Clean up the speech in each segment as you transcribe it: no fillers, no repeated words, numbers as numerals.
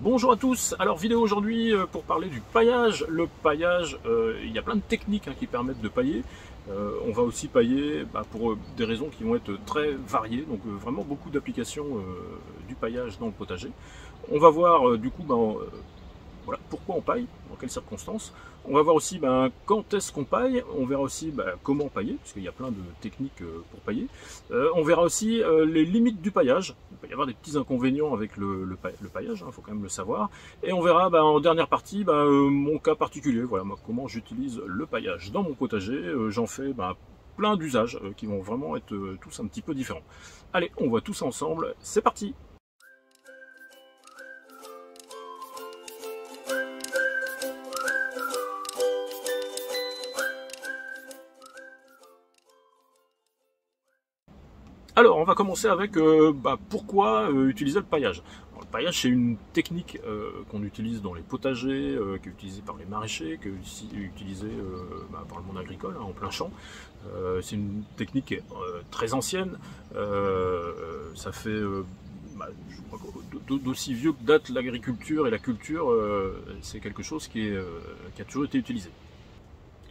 Bonjour à tous, alors vidéo aujourd'hui pour parler du paillage. Le paillage, il y a plein de techniques qui permettent de pailler. On va aussi pailler pour des raisons qui vont être très variées, donc vraiment beaucoup d'applications du paillage dans le potager. On va voir du coup voilà, pourquoi on paille, dans quelles circonstances. On va voir aussi quand est-ce qu'on paille, on verra aussi comment pailler, parce qu'il y a plein de techniques pour pailler. On verra aussi les limites du paillage. Il peut y avoir des petits inconvénients avec le paillage, il faut quand même le savoir. Et on verra en dernière partie mon cas particulier, voilà, comment j'utilise le paillage dans mon potager. J'en fais plein d'usages qui vont vraiment être tous un petit peu différents. Allez, on voit tout ça ensemble, c'est parti! Alors, on va commencer avec pourquoi utiliser le paillage. Alors, le paillage, c'est une technique qu'on utilise dans les potagers, qui est utilisée par les maraîchers, qui est aussi utilisée par le monde agricole, en plein champ. C'est une technique qui est très ancienne. Ça fait je crois d'aussi vieux que date l'agriculture et la culture. C'est quelque chose qui a toujours été utilisé.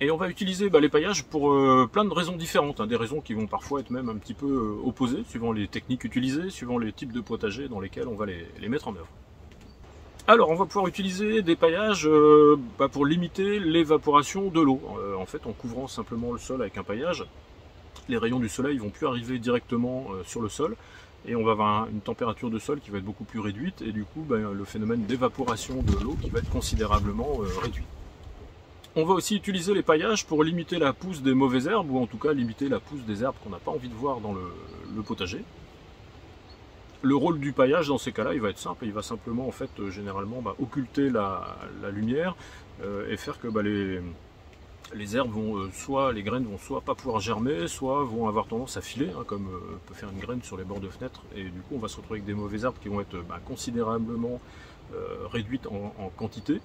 Et on va utiliser les paillages pour plein de raisons différentes, des raisons qui vont parfois être même un petit peu opposées, suivant les techniques utilisées, suivant les types de potagers dans lesquels on va les mettre en œuvre. Alors on va pouvoir utiliser des paillages pour limiter l'évaporation de l'eau. En fait, en couvrant simplement le sol avec un paillage, les rayons du soleil vont plus arriver directement sur le sol, et on va avoir une température de sol qui va être beaucoup plus réduite, et du coup le phénomène d'évaporation de l'eau qui va être considérablement réduit. On va aussi utiliser les paillages pour limiter la pousse des mauvaises herbes, ou en tout cas limiter la pousse des herbes qu'on n'a pas envie de voir dans le potager. Le rôle du paillage dans ces cas-là, il va être simple, il va simplement en fait généralement occulter la lumière et faire que les herbes vont les graines vont soit pas pouvoir germer, soit vont avoir tendance à filer, comme peut faire une graine sur les bords de fenêtre, et du coup on va se retrouver avec des mauvaises herbes qui vont être considérablement réduites en quantité,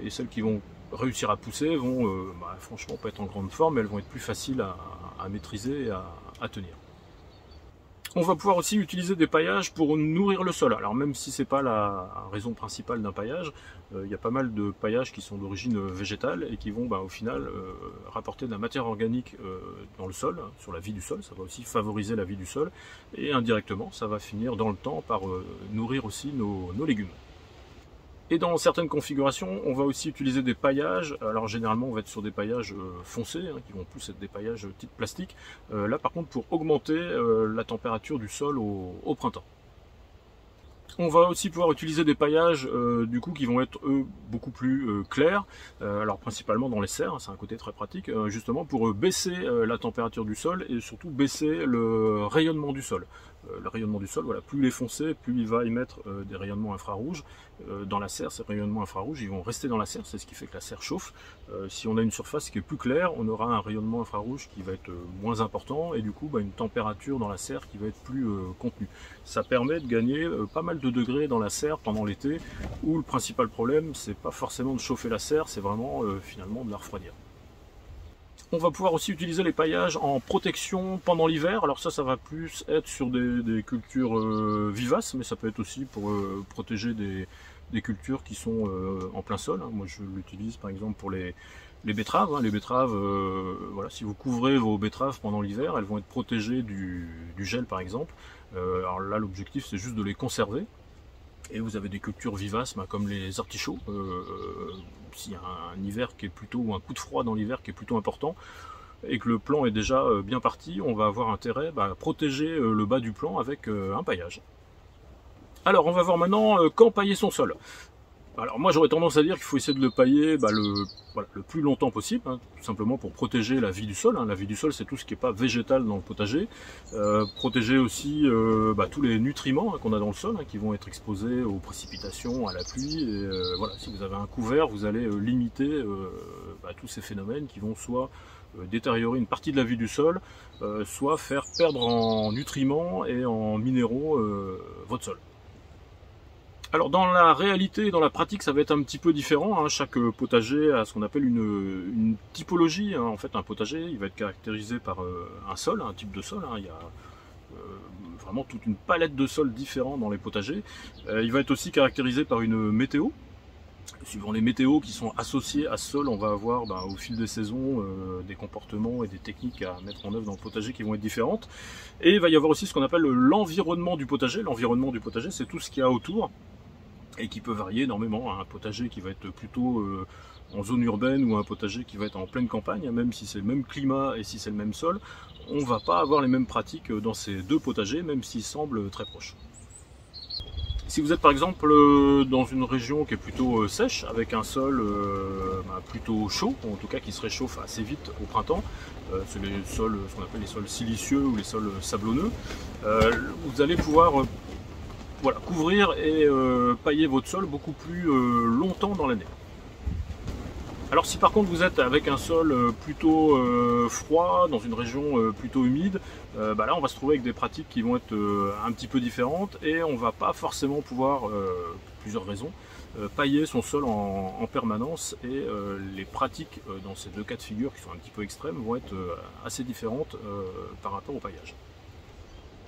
et celles qui vont réussir à pousser vont franchement pas être en grande forme, mais elles vont être plus faciles à maîtriser et à tenir. On va pouvoir aussi utiliser des paillages pour nourrir le sol. Alors même si c'est pas la raison principale d'un paillage, il y a pas mal de paillages qui sont d'origine végétale et qui vont au final rapporter de la matière organique dans le sol, sur la vie du sol. Ça va aussi favoriser la vie du sol, et indirectement ça va finir dans le temps par nourrir aussi nos légumes. Et dans certaines configurations, on va aussi utiliser des paillages. Alors généralement, on va être sur des paillages foncés, qui vont plus être des paillages type plastique. Là, par contre, pour augmenter la température du sol au printemps. On va aussi pouvoir utiliser des paillages du coup qui vont être eux beaucoup plus clairs, alors principalement dans les serres, c'est un côté très pratique, justement pour baisser la température du sol et surtout baisser le rayonnement du sol. Le rayonnement du sol, voilà, plus il est foncé, plus il va émettre des rayonnements infrarouges. Dans la serre, ces rayonnements infrarouges, ils vont rester dans la serre, c'est ce qui fait que la serre chauffe. Si on a une surface qui est plus claire, on aura un rayonnement infrarouge qui va être moins important, et du coup une température dans la serre qui va être plus contenue. Ça permet de gagner pas mal de degrés dans la serre pendant l'été, où le principal problème, c'est pas forcément de chauffer la serre, c'est vraiment finalement de la refroidir. On va pouvoir aussi utiliser les paillages en protection pendant l'hiver. Alors ça va plus être sur des cultures vivaces, mais ça peut être aussi pour protéger des cultures qui sont en plein sol. Moi je l'utilise par exemple pour les betteraves. Les betteraves, voilà, si vous couvrez vos betteraves pendant l'hiver, elles vont être protégées du gel par exemple. Alors là l'objectif c'est juste de les conserver. Et vous avez des cultures vivaces comme les artichauts. S'il y a un hiver qui est plutôt, ou un coup de froid dans l'hiver qui est plutôt important, et que le plant est déjà bien parti, on va avoir intérêt à protéger le bas du plant avec un paillage. Alors on va voir maintenant quand pailler son sol. Alors moi j'aurais tendance à dire qu'il faut essayer de le pailler le plus longtemps possible, tout simplement pour protéger la vie du sol. La vie du sol, c'est tout ce qui n'est pas végétal dans le potager. Protéger aussi tous les nutriments qu'on a dans le sol, qui vont être exposés aux précipitations, à la pluie. Et voilà, si vous avez un couvert, vous allez limiter tous ces phénomènes qui vont soit détériorer une partie de la vie du sol, soit faire perdre en nutriments et en minéraux votre sol. Alors dans la réalité, dans la pratique, ça va être un petit peu différent. Chaque potager a ce qu'on appelle une typologie. En fait, un potager, il va être caractérisé par un sol, un type de sol. Il y a vraiment toute une palette de sols différents dans les potagers. Il va être aussi caractérisé par une météo. Suivant les météos qui sont associés à ce sol, on va avoir au fil des saisons des comportements et des techniques à mettre en œuvre dans le potager qui vont être différentes. Et il va y avoir aussi ce qu'on appelle l'environnement du potager. L'environnement du potager, c'est tout ce qu'il y a autour et qui peut varier énormément. Un potager qui va être plutôt en zone urbaine ou un potager qui va être en pleine campagne, même si c'est le même climat et si c'est le même sol, on ne va pas avoir les mêmes pratiques dans ces deux potagers, même s'ils semblent très proches. Si vous êtes par exemple dans une région qui est plutôt sèche, avec un sol plutôt chaud, ou en tout cas qui se réchauffe assez vite au printemps, c'est les sols, ce qu'on appelle les sols silicieux ou les sols sablonneux, vous allez pouvoir couvrir et pailler votre sol beaucoup plus longtemps dans l'année. Alors si par contre vous êtes avec un sol plutôt froid, dans une région plutôt humide, là on va se trouver avec des pratiques qui vont être un petit peu différentes et on va pas forcément pouvoir, pour plusieurs raisons, pailler son sol en permanence et les pratiques dans ces deux cas de figure qui sont un petit peu extrêmes vont être assez différentes par rapport au paillage.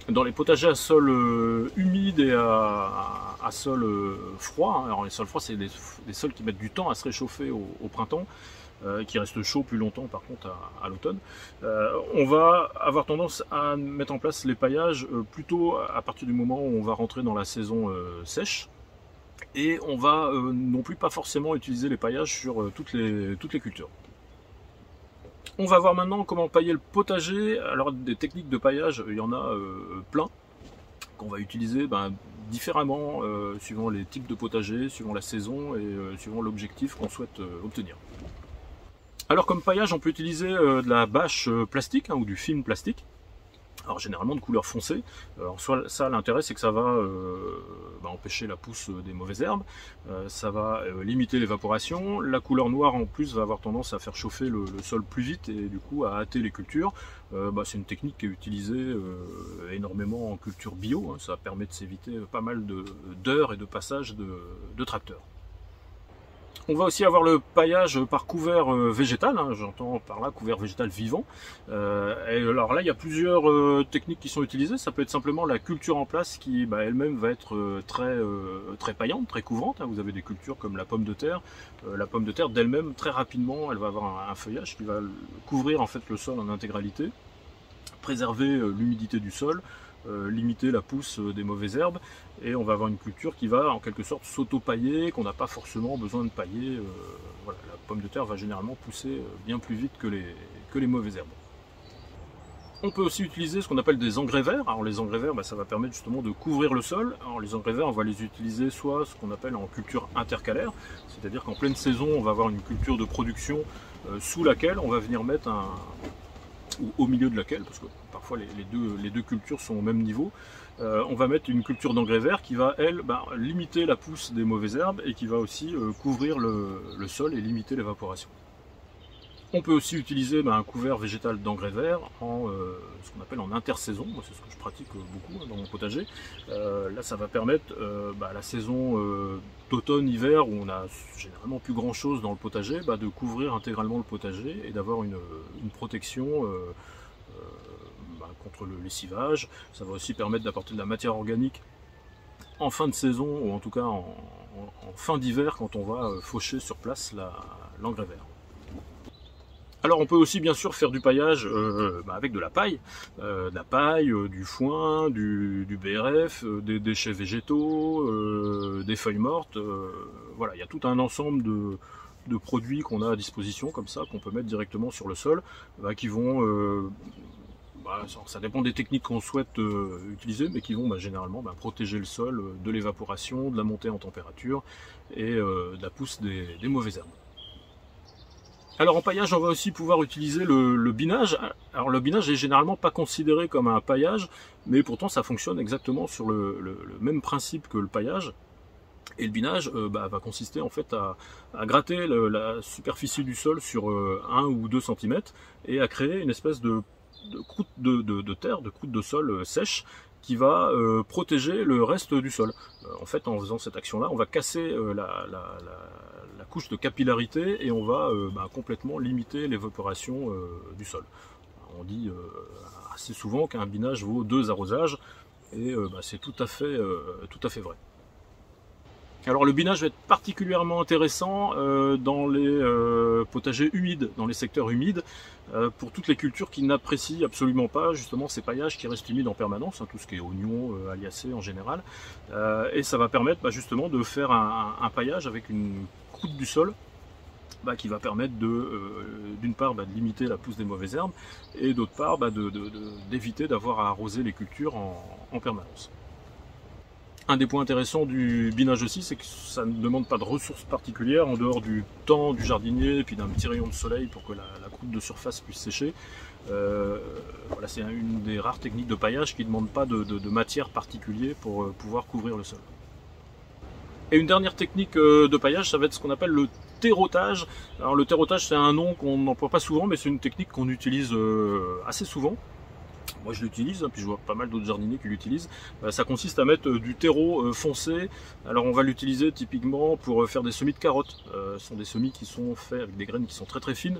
Dans les potagers à sol humide et à sol froid, alors les sols froids c'est des sols qui mettent du temps à se réchauffer au printemps, qui restent chauds plus longtemps par contre à l'automne, on va avoir tendance à mettre en place les paillages plutôt à partir du moment où on va rentrer dans la saison sèche, et on va non plus pas forcément utiliser les paillages sur toutes les cultures. On va voir maintenant comment pailler le potager. Alors des techniques de paillage, il y en a plein qu'on va utiliser différemment suivant les types de potager, suivant la saison et suivant l'objectif qu'on souhaite obtenir. Alors comme paillage, on peut utiliser de la bâche plastique ou du film plastique. Alors généralement de couleur foncée. Alors soit ça, l'intérêt c'est que ça va empêcher la pousse des mauvaises herbes, ça va limiter l'évaporation. La couleur noire en plus va avoir tendance à faire chauffer le sol plus vite et du coup à hâter les cultures. C'est une technique qui est utilisée énormément en culture bio, ça permet de s'éviter pas mal d'heures et de passages de tracteurs. On va aussi avoir le paillage par couvert végétal, j'entends par là couvert végétal vivant. Et alors là, il y a plusieurs techniques qui sont utilisées. Ça peut être simplement la culture en place qui elle-même va être très paillante, très couvrante. Vous avez des cultures comme la pomme de terre. La pomme de terre d'elle-même, très rapidement, elle va avoir un feuillage qui va couvrir en fait le sol en intégralité, préserver l'humidité du sol, limiter la pousse des mauvaises herbes, et on va avoir une culture qui va en quelque sorte s'auto-pailler, qu'on n'a pas forcément besoin de pailler. La pomme de terre va généralement pousser bien plus vite que les mauvaises herbes. On peut aussi utiliser ce qu'on appelle des engrais verts. Alors les engrais verts, ça va permettre justement de couvrir le sol. Alors les engrais verts, on va les utiliser soit ce qu'on appelle en culture intercalaire, c'est-à-dire qu'en pleine saison, on va avoir une culture de production sous laquelle on va venir mettre ou au milieu de laquelle, parce que parfois les deux cultures sont au même niveau, on va mettre une culture d'engrais vert qui va, elle, limiter la pousse des mauvaises herbes et qui va aussi couvrir le sol et limiter l'évaporation. On peut aussi utiliser un couvert végétal d'engrais vert en ce qu'on appelle en intersaison. Moi, c'est ce que je pratique beaucoup dans mon potager. Là, ça va permettre la saison d'automne-hiver, où on a généralement plus grand chose dans le potager, de couvrir intégralement le potager et d'avoir une protection contre le lessivage. Ça va aussi permettre d'apporter de la matière organique en fin de saison, ou en tout cas en fin d'hiver, quand on va faucher sur place l'engrais vert. Alors on peut aussi bien sûr faire du paillage avec de la paille, du foin, du BRF, des déchets végétaux, des feuilles mortes. Voilà, il y a tout un ensemble de produits qu'on a à disposition comme ça, qu'on peut mettre directement sur le sol, qui vont, ça dépend des techniques qu'on souhaite utiliser, mais qui vont généralement protéger le sol de l'évaporation, de la montée en température et de la pousse des mauvaises herbes. Alors en paillage, on va aussi pouvoir utiliser le binage. Alors le binage est généralement pas considéré comme un paillage, mais pourtant ça fonctionne exactement sur le même principe que le paillage. Et le binage va consister en fait à gratter la superficie du sol sur 1 ou 2 cm et à créer une espèce de croûte de terre, de croûte de sol sèche, qui va protéger le reste du sol. En fait, en faisant cette action-là, on va casser la couche de capillarité et on va complètement limiter l'évaporation du sol. on dit assez souvent qu'un binage vaut 2 arrosages, et c'est tout à fait vrai. Alors le binage va être particulièrement intéressant dans les potagers humides, dans les secteurs humides, pour toutes les cultures qui n'apprécient absolument pas justement ces paillages qui restent humides en permanence, tout ce qui est oignons, aliacés en général, et ça va permettre justement de faire un paillage avec une croûte du sol qui va permettre d'une part de limiter la pousse des mauvaises herbes, et d'autre part d'éviter d'avoir à arroser les cultures en permanence. Un des points intéressants du binage aussi, c'est que ça ne demande pas de ressources particulières en dehors du temps du jardinier et puis d'un petit rayon de soleil pour que la croûte de surface puisse sécher. Voilà, c'est une des rares techniques de paillage qui ne demande pas de matière particulière pour pouvoir couvrir le sol. Et une dernière technique de paillage, ça va être ce qu'on appelle le terrotage. Alors le terrotage, c'est un nom qu'on n'emploie pas souvent, mais c'est une technique qu'on utilise assez souvent. Moi je l'utilise, puis je vois pas mal d'autres jardiniers qui l'utilisent. Ça consiste à mettre du terreau foncé. Alors on va l'utiliser typiquement pour faire des semis de carottes. Ce sont des semis qui sont faits avec des graines qui sont très très fines,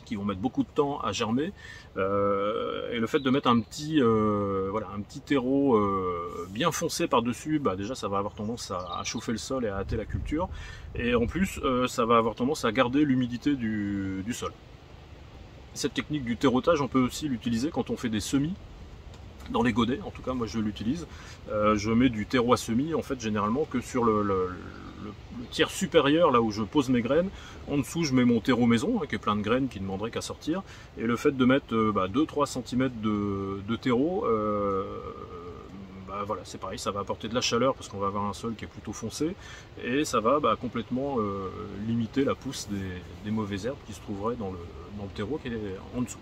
qui vont mettre beaucoup de temps à germer. Et le fait de mettre un petit terreau bien foncé par-dessus, déjà ça va avoir tendance à chauffer le sol et à hâter la culture. Et en plus, ça va avoir tendance à garder l'humidité du sol. Cette technique du terrotage, on peut aussi l'utiliser quand on fait des semis dans les godets. En tout cas, moi je l'utilise. Je mets du terreau à semis, en fait, généralement que sur le tiers supérieur, là où je pose mes graines. En dessous, je mets mon terreau maison, qui est plein de graines qui ne demanderaient qu'à sortir. Et le fait de mettre 2-3 cm de terreau, voilà, c'est pareil, ça va apporter de la chaleur parce qu'on va avoir un sol qui est plutôt foncé, et ça va complètement limiter la pousse des mauvaises herbes qui se trouveraient dans le terreau qui est en dessous.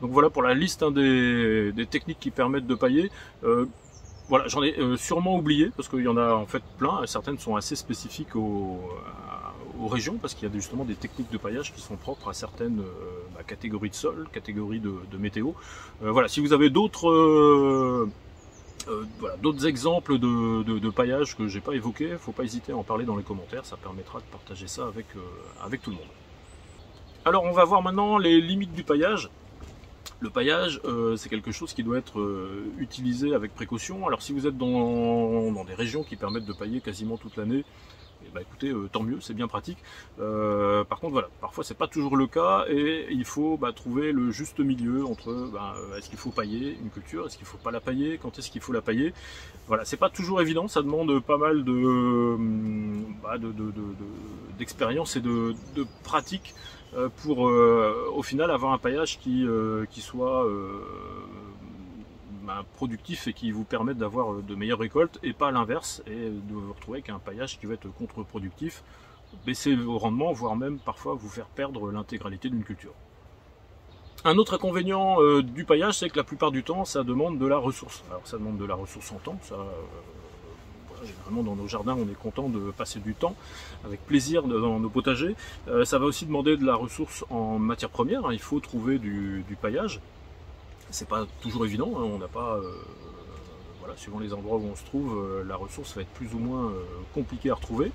Donc voilà pour la liste des techniques qui permettent de pailler. Voilà, j'en ai sûrement oublié parce qu'il y en a en fait plein, et certaines sont assez spécifiques aux régions, parce qu'il y a justement des techniques de paillage qui sont propres à certaines catégories de sol, catégories de météo. Voilà, si vous avez d'autres exemples de paillage que j'ai pas évoqué, il ne faut pas hésiter à en parler dans les commentaires, ça permettra de partager ça avec tout le monde. Alors on va voir maintenant les limites du paillage. Le paillage, c'est quelque chose qui doit être utilisé avec précaution. Alors si vous êtes dans des régions qui permettent de pailler quasiment toute l'année, écoutez, tant mieux, c'est bien pratique. Par contre, voilà, parfois c'est pas toujours le cas, et il faut trouver le juste milieu entre est-ce qu'il faut pailler une culture, est-ce qu'il faut pas la pailler, quand est-ce qu'il faut la pailler. Voilà, c'est pas toujours évident, ça demande pas mal d'expérience et de pratique pour au final avoir un paillage qui soit productif et qui vous permette d'avoir de meilleures récoltes, et pas l'inverse, et de vous retrouver avec un paillage qui va être contre-productif, baisser vos rendements, voire même parfois vous faire perdre l'intégralité d'une culture. Un autre inconvénient du paillage, c'est que la plupart du temps ça demande de la ressource. Alors ça demande de la ressource en temps, ça généralement dans nos jardins on est content de passer du temps avec plaisir dans nos potagers. Ça va aussi demander de la ressource en matière première, il faut trouver du paillage. C'est pas toujours évident, on n'a pas, suivant les endroits où on se trouve, la ressource va être plus ou moins compliquée à retrouver.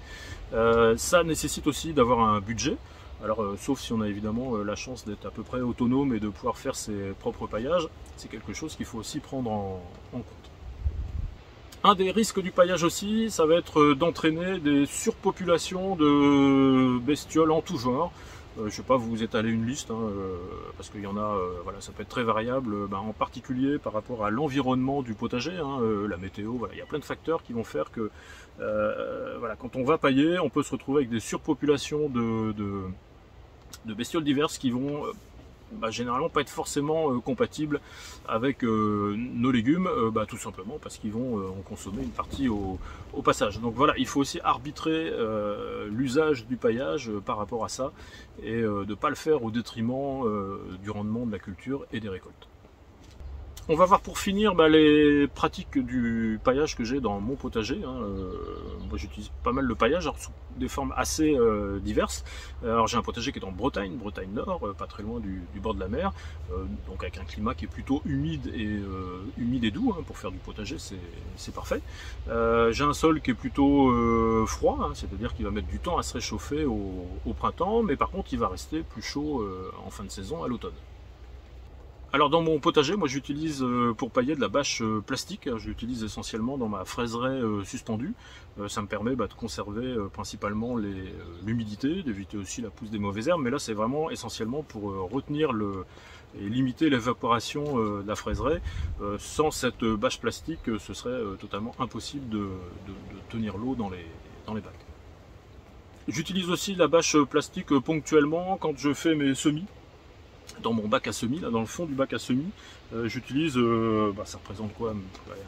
Ça nécessite aussi d'avoir un budget. Alors, sauf si on a évidemment la chance d'être à peu près autonome et de pouvoir faire ses propres paillages, c'est quelque chose qu'il faut aussi prendre en compte. Un des risques du paillage aussi, ça va être d'entraîner des surpopulations de bestioles en tout genre. Je ne sais pas vous étaler une liste, parce qu'il y en a, ça peut être très variable, en particulier par rapport à l'environnement du potager, la météo, il y a plein de facteurs qui vont faire que quand on va pailler, on peut se retrouver avec des surpopulations de bestioles diverses qui vont généralement pas être forcément compatibles avec nos légumes, tout simplement parce qu'ils vont en consommer une partie au passage. Donc voilà, il faut aussi arbitrer l'usage du paillage par rapport à ça, et de ne pas le faire au détriment du rendement de la culture et des récoltes. On va voir pour finir les pratiques du paillage que j'ai dans mon potager. Moi j'utilise pas mal le paillage, alors sous des formes assez diverses. Alors j'ai un potager qui est en Bretagne Nord, pas très loin du bord de la mer, donc avec un climat qui est plutôt humide et doux, pour faire du potager, c'est parfait. J'ai un sol qui est plutôt froid, c'est-à-dire qu'il va mettre du temps à se réchauffer au printemps, mais par contre il va rester plus chaud en fin de saison à l'automne. Alors dans mon potager, moi j'utilise pour pailler de la bâche plastique. J'utilise essentiellement dans ma fraiseraie suspendue. Ça me permet de conserver principalement l'humidité, d'éviter aussi la pousse des mauvaises herbes. Mais là c'est vraiment essentiellement pour retenir et limiter l'évaporation de la fraiseraie. Sans cette bâche plastique, ce serait totalement impossible de tenir l'eau dans les bacs. J'utilise aussi la bâche plastique ponctuellement quand je fais mes semis. Dans mon bac à semis, là, dans le fond du bac à semis, j'utilise, ça représente quoi,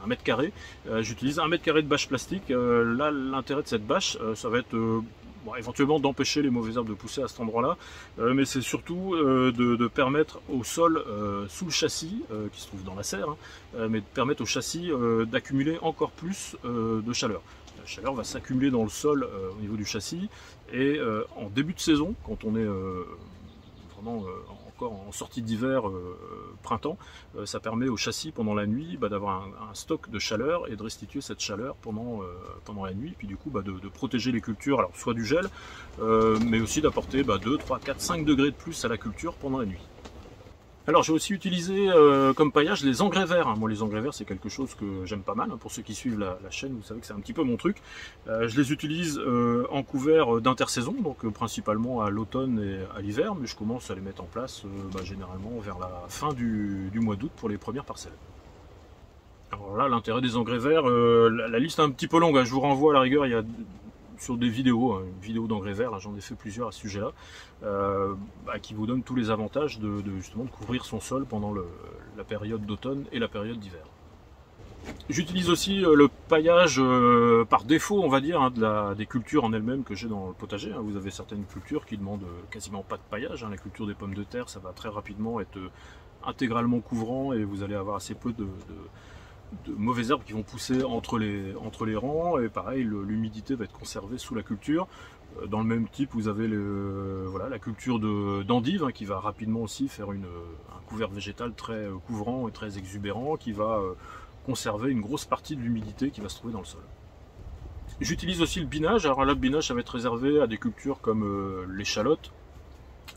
1 mètre carré. J'utilise 1 mètre carré de bâche plastique. Là, l'intérêt de cette bâche, ça va être éventuellement d'empêcher les mauvaises herbes de pousser à cet endroit-là, mais c'est surtout de permettre au sol sous le châssis, qui se trouve dans la serre, mais de permettre au châssis d'accumuler encore plus de chaleur. La chaleur va s'accumuler dans le sol au niveau du châssis, et en début de saison, quand on est vraiment encore en sortie d'hiver, printemps, ça permet au châssis pendant la nuit d'avoir un stock de chaleur et de restituer cette chaleur pendant la nuit, puis du coup de protéger les cultures, alors soit du gel, mais aussi d'apporter 2, 3, 4, 5 degrés de plus à la culture pendant la nuit. Alors j'ai aussi utilisé comme paillage les engrais verts. Moi les engrais verts c'est quelque chose que j'aime pas mal. Pour ceux qui suivent la chaîne, vous savez que c'est un petit peu mon truc. Je les utilise en couvert d'intersaison, donc principalement à l'automne et à l'hiver, mais je commence à les mettre en place généralement vers la fin du mois d'août pour les premières parcelles. Alors là l'intérêt des engrais verts, la liste est un petit peu longue, je vous renvoie à la rigueur, il y a sur des vidéos, une vidéo d'engrais verts, j'en ai fait plusieurs à ce sujet-là, qui vous donne tous les avantages justement de couvrir son sol pendant la période d'automne et la période d'hiver. J'utilise aussi le paillage par défaut, on va dire, des cultures en elles-mêmes que j'ai dans le potager. Vous avez certaines cultures qui demandent quasiment pas de paillage. La culture des pommes de terre, ça va très rapidement être intégralement couvrant et vous allez avoir assez peu de mauvaises herbes qui vont pousser entre les rangs, et pareil l'humidité va être conservée sous la culture. Dans le même type vous avez la culture d'endive qui va rapidement aussi faire un couvert végétal très couvrant et très exubérant qui va conserver une grosse partie de l'humidité qui va se trouver dans le sol. J'utilise aussi le binage. Alors là le binage ça va être réservé à des cultures comme l'échalote,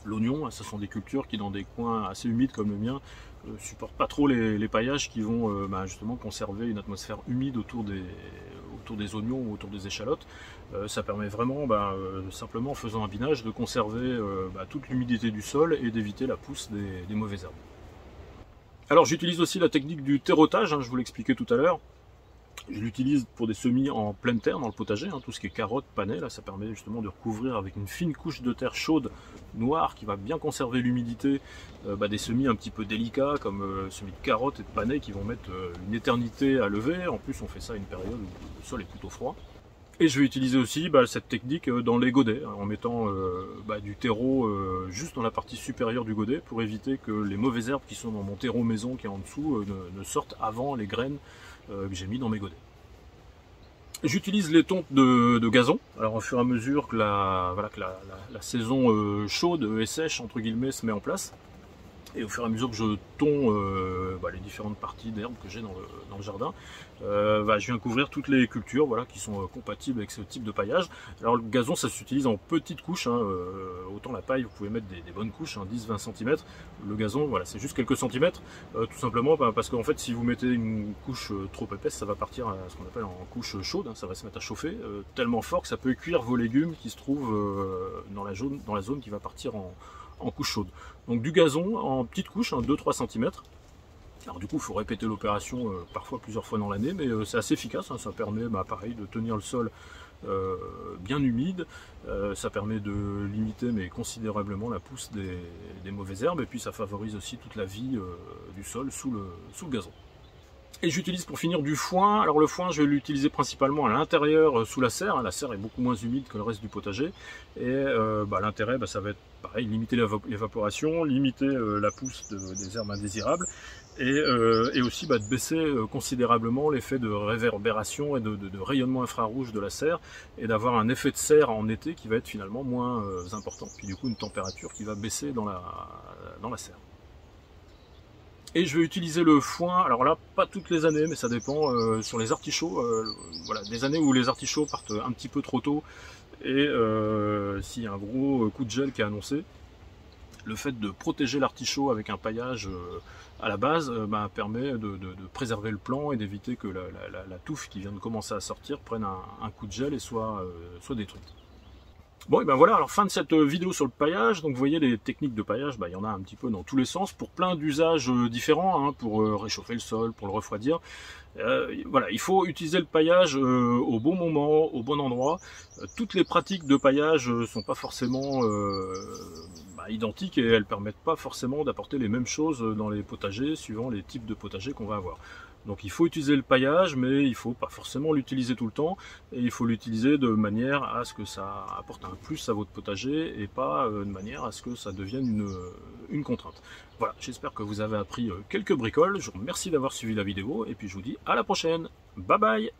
l'oignon. Ce sont des cultures qui dans des coins assez humides comme le mien supportent pas trop les paillages qui vont justement conserver une atmosphère humide autour des oignons ou autour des échalotes. Ça permet vraiment simplement en faisant un binage de conserver toute l'humidité du sol et d'éviter la pousse des mauvaises herbes. Alors j'utilise aussi la technique du terrotage, je vous l'expliquais tout à l'heure. Je l'utilise pour des semis en pleine terre dans le potager, tout ce qui est carottes, panais, là ça permet justement de recouvrir avec une fine couche de terre chaude, noire, qui va bien conserver l'humidité des semis un petit peu délicats comme semis de carottes et de panais qui vont mettre une éternité à lever. En plus on fait ça à une période où le sol est plutôt froid. Et je vais utiliser aussi cette technique dans les godets, en mettant du terreau juste dans la partie supérieure du godet pour éviter que les mauvaises herbes qui sont dans mon terreau maison qui est en dessous ne sortent avant les graines que j'ai mis dans mes godets. J'utilise les tontes de gazon. Alors au fur et à mesure que la saison chaude et sèche entre guillemets se met en place, et au fur et à mesure que je tonds les différentes parties d'herbe que j'ai dans le jardin, je viens couvrir toutes les cultures qui sont compatibles avec ce type de paillage. Alors le gazon ça s'utilise en petites couches, autant la paille vous pouvez mettre des bonnes couches, 10-20 cm. Le gazon c'est juste quelques centimètres, tout simplement parce qu'en fait si vous mettez une couche trop épaisse, ça va partir à ce qu'on appelle en couche chaude, ça va se mettre à chauffer tellement fort que ça peut cuire vos légumes qui se trouvent dans la zone qui va partir en couche chaude. Donc du gazon en petites couches, 2-3 cm. Alors du coup il faut répéter l'opération parfois plusieurs fois dans l'année, mais c'est assez efficace, ça permet pareil de tenir le sol bien humide, ça permet de limiter mais considérablement la pousse des mauvaises herbes, et puis ça favorise aussi toute la vie du sol sous le gazon. Et j'utilise pour finir du foin. Alors le foin je vais l'utiliser principalement à l'intérieur sous la serre. La serre est beaucoup moins humide que le reste du potager. Et l'intérêt ça va être pareil, limiter l'évaporation, limiter la pousse des herbes indésirables. Et aussi de baisser considérablement l'effet de réverbération et de rayonnement infrarouge de la serre. Et d'avoir un effet de serre en été qui va être finalement moins important. Puis du coup une température qui va baisser dans la serre. Et je vais utiliser le foin, alors là pas toutes les années mais ça dépend, sur les artichauts, des années où les artichauts partent un petit peu trop tôt et s'il y a un gros coup de gel qui est annoncé, le fait de protéger l'artichaut avec un paillage à la base permet de préserver le plant et d'éviter que la touffe qui vient de commencer à sortir prenne un coup de gel et soit détruite. Bon, et ben voilà, alors fin de cette vidéo sur le paillage. Donc vous voyez, les techniques de paillage, il y en a un petit peu dans tous les sens, pour plein d'usages différents, hein, pour réchauffer le sol, pour le refroidir. Voilà, il faut utiliser le paillage au bon moment, au bon endroit. Toutes les pratiques de paillage sont pas forcément identiques, et elles permettent pas forcément d'apporter les mêmes choses dans les potagers, suivant les types de potagers qu'on va avoir. Donc il faut utiliser le paillage, mais il ne faut pas forcément l'utiliser tout le temps, et il faut l'utiliser de manière à ce que ça apporte un plus à votre potager, et pas de manière à ce que ça devienne une contrainte. Voilà, j'espère que vous avez appris quelques bricoles. Je vous remercie d'avoir suivi la vidéo, et puis je vous dis à la prochaine. Bye bye!